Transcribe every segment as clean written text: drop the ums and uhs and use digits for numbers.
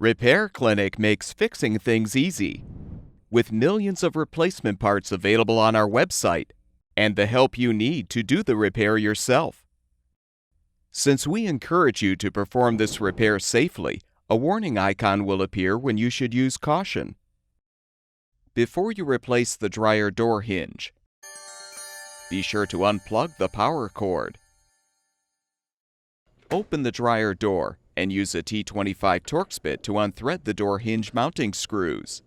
Repair Clinic makes fixing things easy, with millions of replacement parts available on our website and the help you need to do the repair yourself. Since we encourage you to perform this repair safely, a warning icon will appear when you should use caution. Before you replace the dryer door hinge, be sure to unplug the power cord. Open the dryer door and use a T25 Torx bit to unthread the door hinge mounting screws.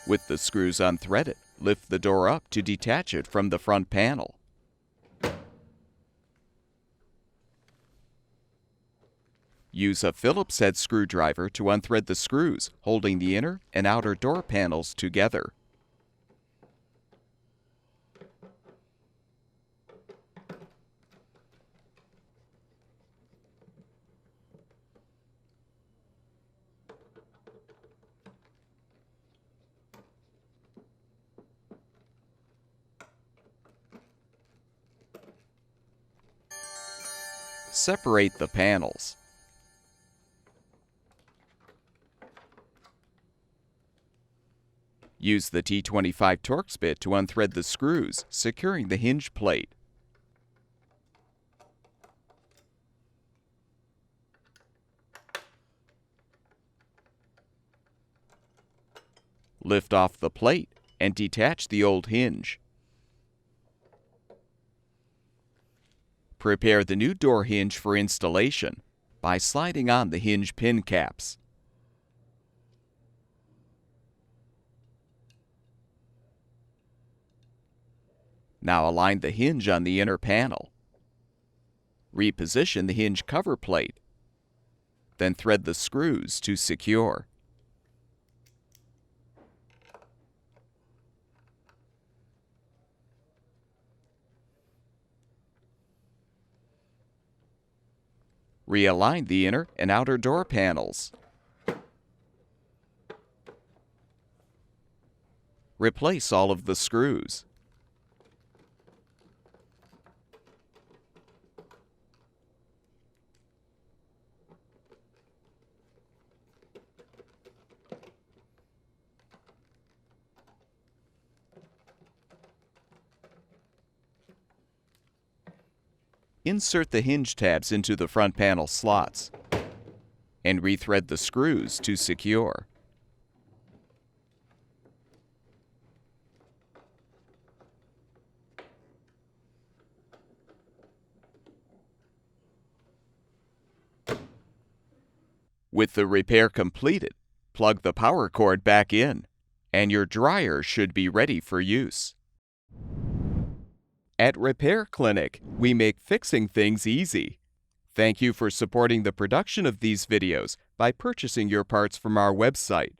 With the screws unthreaded, lift the door up to detach it from the front panel. Use a Phillips-head screwdriver to unthread the screws, holding the inner and outer door panels together. Separate the panels. Use the T25 Torx bit to unthread the screws, securing the hinge plate. Lift off the plate and detach the old hinge. Prepare the new door hinge for installation by sliding on the hinge pin caps. Now align the hinge on the inner panel. Reposition the hinge cover plate. Then thread the screws to secure. Realign the inner and outer door panels. Replace all of the screws. Insert the hinge tabs into the front panel slots and rethread the screws to secure. With the repair completed, plug the power cord back in, and your dryer should be ready for use. At Repair Clinic, we make fixing things easy. Thank you for supporting the production of these videos by purchasing your parts from our website.